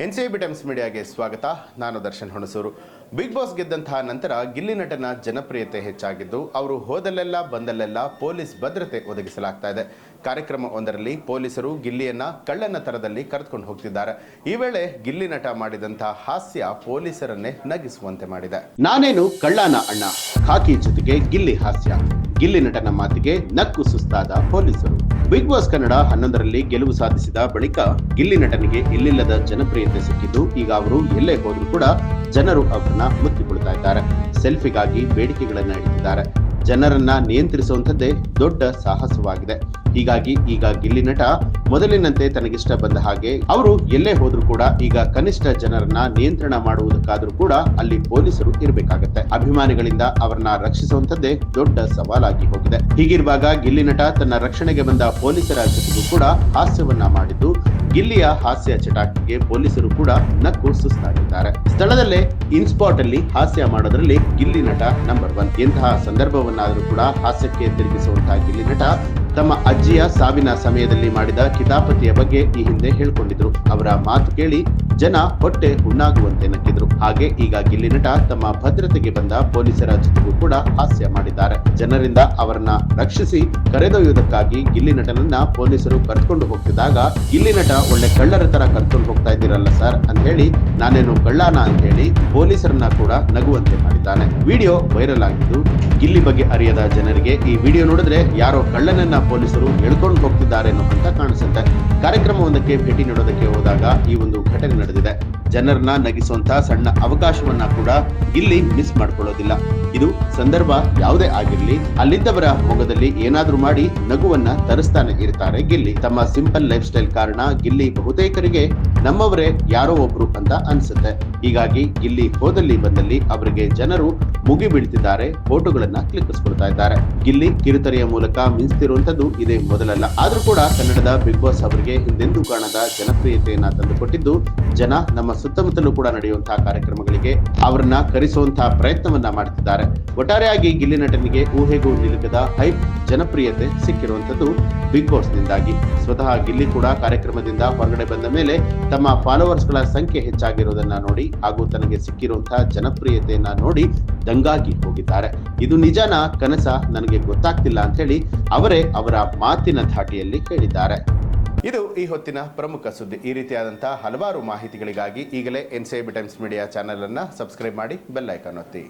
NCB times ಮೀಡಿಯಾಗೆ ಸ್ವಾಗತ. ನಾನು Darshan Hunsur. Big boss ಗೆದ್ದಂತಹ ನಂತರ ಗಿಲ್ಲಿ ನಟನ ಜನಪ್ರಿಯತೆ ಹೆಚ್ಚಾಗಿದ್ದು, ಅವರು ಹೋದಲ್ಲೆಲ್ಲ ಬಂದಲ್ಲೆಲ್ಲ ಪೊಲೀಸ್ ಭದ್ರತೆ ಒದಗಿಸಲಾಗ್ತಾ ಇದೆ. ಕಾರ್ಯಕ್ರಮ ಒಂದರಲ್ಲಿ ಪೊಲೀಸರು ಗಿಲ್ಲಿಯನ್ನ ಕಳ್ಳನ ತರದಲ್ಲಿ ಕರೆದುಕೊಂಡು ಹೋಗ್ತಿದ್ದಾರೆ. ಈ ವೇಳೆ ಗಿಲ್ಲಿ ನಟ ಮಾಡಿದಂತಹ ಹಾಸ್ಯ ಪೊಲೀಸರನ್ನೇ ನಗಿಸುವಂತೆ ಮಾಡಿದೆ. ನಾನೇನು ಕಳ್ಳನ ಅಣ್ಣ, ಖಾಕಿ ಜೊತೆಗೆ ಗಿಲ್ಲಿ ಹಾಸ್ಯ. ಗಿಲ್ಲಿ ನಟನ ಮಾತಿಗೆ ನಕ್ಕು ಸುಸ್ತಾದ ಪೊಲೀಸರು. ಬಿಗ್ ಬಾಸ್ ಕನ್ನಡ 11ರಲ್ಲಿ ಗೆಲುವು ಸಾಧಿಸಿದ ಬಳಿಕ ಗಿಲ್ಲಿ ನಟನಿಗೆ ಇಲ್ಲಿಲ್ಲದ ಜನಪ್ರಿಯತೆ ಸಿಕ್ಕಿದ್ದು, ಈಗ ಅವರು ಎಲ್ಲೇ ಹೋದ್ರೂ ಕೂಡ ಜನರು ಅವರನ್ನ ಮುತ್ತಿಕೊಳ್ತಾ ಇದ್ದಾರೆ. ಸೆಲ್ಫಿಗಾಗಿ ಬೇಡಿಕೆಗಳನ್ನ ಇಟ್ಟಿದ್ದಾರೆ. ಜನರನ್ನ ನಿಯಂತ್ರಿಸುವಂಥದ್ದೇ ದೊಡ್ಡ ಸಾಹಸವಾಗಿದೆ. ಹೀಗಾಗಿ ಈಗ ಗಿಲ್ಲಿ ನಟ ಮೊದಲಿನಂತೆ ತನಗಿಷ್ಟ ಬಂದ ಹಾಗೆ ಅವರು ಎಲ್ಲೇ ಹೋದ್ರೂ ಕೂಡ ಈಗ ಕನಿಷ್ಠ ಜನರನ್ನ ನಿಯಂತ್ರಣ ಮಾಡುವುದಕ್ಕಾದ್ರೂ ಕೂಡ ಅಲ್ಲಿ ಪೊಲೀಸರು ಇರಬೇಕಾಗತ್ತೆ. ಅಭಿಮಾನಿಗಳಿಂದ ಅವರನ್ನ ರಕ್ಷಿಸುವಂಥದ್ದೇ ದೊಡ್ಡ ಸವಾಲಾಗಿ ಹೋಗಿದೆ. ಹೀಗಿರುವಾಗ ಗಿಲ್ಲಿ ನಟ ತನ್ನ ರಕ್ಷಣೆಗೆ ಬಂದ ಪೊಲೀಸರ ಜೊತೆಗೂ ಕೂಡ ಹಾಸ್ಯವನ್ನ ಮಾಡಿದ್ದು, ಗಿಲ್ಲಿಯ ಹಾಸ್ಯ ಚಟಾಕಿಗೆ ಪೊಲೀಸರು ಕೂಡ ನಕ್ಕು ಸುಸ್ತಾಗಿದ್ದಾರೆ. ಸ್ಥಳದಲ್ಲೇ ಇನ್ಸ್ಪಾಟ್ ಅಲ್ಲಿ ಹಾಸ್ಯ ಮಾಡೋದ್ರಲ್ಲಿ ಗಿಲ್ಲಿ ನಟ ನಂಬರ್ 1. ಎಂತಹ ಸಂದರ್ಭವನ್ನಾದರೂ ಕೂಡ ಹಾಸ್ಯಕ್ಕೆ ತಿರುಗಿಸುವಂತಹ ಗಿಲ್ಲಿ ನಟ ತಮ್ಮ ಅಜ್ಜಿಯ ಸಾವಿನ ಸಮಯದಲ್ಲಿ ಮಾಡಿದ ಕಿತಾಪತಿಯ ಬಗ್ಗೆ ಈ ಹಿಂದೆ ಹೇಳ್ಕೊಂಡಿದ್ರು. ಅವರ ಮಾತು ಕೇಳಿ ಜನ ಹೊಟ್ಟೆ ಹುಣ್ಣಾಗುವಂತೆ ನಕ್ಕಿದ್ರು. ಹಾಗೆ ಈಗ ಗಿಲ್ಲಿ ನಟ ತಮ್ಮ ಭದ್ರತೆಗೆ ಬಂದ ಪೊಲೀಸರ ಜೊತೆಗೂ ಕೂಡ ಹಾಸ್ಯ ಮಾಡಿದ್ದಾರೆ. ಜನರಿಂದ ಅವರನ್ನ ರಕ್ಷಿಸಿ ಕರೆದೊಯ್ಯುವುದಕ್ಕಾಗಿ ಗಿಲ್ಲಿ ನಟನನ್ನ ಪೊಲೀಸರು ಕರ್ಕೊಂಡು ಹೋಗ್ತಿದ್ದಾಗ, ಗಿಲ್ಲಿ ನಟ ಒಳ್ಳೆ ಕಳ್ಳರ ತರ ಕರ್ಕೊಂಡು ಹೋಗ್ತಾ ಇದ್ದೀರಲ್ಲ ಸರ್ ಅಂತ ಹೇಳಿ, ನಾನೇನು ಕಳ್ಳನ ಅಂತ ಹೇಳಿ ಪೊಲೀಸರನ್ನ ಕೂಡ ನಗುವಂತೆ ಮಾಡಿದ್ದಾನೆ. ವಿಡಿಯೋ ವೈರಲ್ ಆಗಿದ್ದು, ಗಿಲ್ಲಿ ಬಗ್ಗೆ ಅರಿಯದ ಜನರಿಗೆ ಈ ವಿಡಿಯೋ ನೋಡಿದ್ರೆ ಯಾರೋ ಕಳ್ಳನನ್ನ ಪೊಲೀಸರು ಎಳ್ಕೊಂಡು ಹೋಗ್ತಿದ್ದಾರೇನೋ ಅಂತ ಕಾಣಿಸುತ್ತೆ. ಕಾರ್ಯಕ್ರಮವೊಂದಕ್ಕೆ ಭೇಟಿ ನೀಡೋದಕ್ಕೆ ಹೋದಾಗ ಈ ಒಂದು ಘಟನೆ ನಡೆದಿದೆ. ಜನರನ್ನ ನಗಿಸುವಂತಹ ಸಣ್ಣ ಅವಕಾಶವನ್ನ ಕೂಡ ಗಿಲ್ಲಿ ಮಿಸ್ ಮಾಡ್ಕೊಳ್ಳೋದಿಲ್ಲ. ಇದು ಸಂದರ್ಭ ಯಾವುದೇ ಆಗಿರ್ಲಿ, ಅಲ್ಲಿದ್ದವರ ಮೊಗದಲ್ಲಿ ಏನಾದ್ರೂ ಮಾಡಿ ನಗುವನ್ನ ತರಿಸ್ತಾನೆ ಇರ್ತಾರೆ ಗಿಲ್ಲಿ. ತಮ್ಮ ಸಿಂಪಲ್ ಲೈಫ್ ಸ್ಟೈಲ್ ಕಾರಣ ಗಿಲ್ಲಿ ಬಹುತೇಕರಿಗೆ ನಮ್ಮವರೇ ಯಾರೋ ಒಬ್ರು ಅಂತ ಅನ್ಸುತ್ತೆ. ಹೀಗಾಗಿ ಗಿಲ್ಲಿ ಹೋದಲ್ಲಿ ಬಂದಲ್ಲಿ ಅವರಿಗೆ ಜನರು ಮುಗಿ ಬೀಳ್ತಿದ್ದಾರೆ, ಫೋಟೋಗಳನ್ನ ಕ್ಲಿಕ್ಕಿಸ್ಕೊಳ್ತಾ ಇದ್ದಾರೆ. ಗಿಲ್ಲಿ ಕಿರುತೆರೆಯ ಮೂಲಕ ಮಿಂಚ್ತಿರುವಂತದ್ದು ಇದೇ ಮೊದಲಲ್ಲ. ಆದ್ರೂ ಕೂಡ ಕನ್ನಡದ ಬಿಗ್ ಬಾಸ್ ಅವರಿಗೆ ಹಿಂದೆಂದೂ ಕಾಣದ ಜನಪ್ರಿಯತೆಯನ್ನ ತಂದುಕೊಟ್ಟಿದ್ದು, ಜನ ನಮ್ಮ ಸುತ್ತಮುತ್ತಲೂ ಕೂಡ ನಡೆಯುವಂತಹ ಕಾರ್ಯಕ್ರಮಗಳಿಗೆ ಅವರನ್ನ ಕರೆಸುವಂತಹ ಪ್ರಯತ್ನವನ್ನ ಮಾಡ್ತಿದ್ದಾರೆ. ಒಟ್ಟಾರೆಯಾಗಿ ಗಿಲ್ಲಿ ನಟನಿಗೆ ಊಹೆಗೂ ನಿಲುಕದ ಹೈಪ್ ಜನಪ್ರಿಯತೆ ಸಿಕ್ಕಿರುವಂತದ್ದು ಬಿಗ್ ಬಾಸ್ ನಿಂದಾಗಿ. ಸ್ವತಃ ಗಿಲ್ಲಿ ಕೂಡ ಕಾರ್ಯಕ್ರಮದಿಂದ ಹೊರಗಡೆ ಬಂದ ಮೇಲೆ ತಮ್ಮ ಫಾಲೋವರ್ಸ್ ಗಳ ಸಂಖ್ಯೆ ಹೆಚ್ಚಾಗಿರೋದನ್ನ ನೋಡಿ ಹಾಗೂ ತನಗೆ ಸಿಕ್ಕಿರುವಂತಹ ಜನಪ್ರಿಯತೆಯನ್ನ ನೋಡಿ ದಂಗಾಗಿ ಹೋಗಿದ್ದಾರೆ. ಇದು ನಿಜಾನ ಕನಸ ನನಗೆ ಗೊತ್ತಾಗ್ತಿಲ್ಲ ಅಂತ ಹೇಳಿ ಅವರೇ ಅವರ ಮಾತಿನ ಧಾಟಿಯಲ್ಲಿ ಹೇಳಿದ್ದಾರೆ. ಇದು ಈ ಹೊತ್ತಿನ ಪ್ರಮುಖ ಸುದ್ದಿ. ಈ ರೀತಿಯಾದಂತಹ ಹಲವಾರು ಮಾಹಿತಿಗಳಿಗಾಗಿ ಈಗಲೇ ಎನ್ಸಿಬಿ ಟೈಮ್ಸ್ ಮೀಡಿಯಾ ಚಾನೆಲ್ ಅನ್ನ ಸಬ್ಸ್ಕ್ರೈಬ್ ಮಾಡಿ, ಬೆಲ್ ಐಕಾನ್ ಒತ್ತಿ.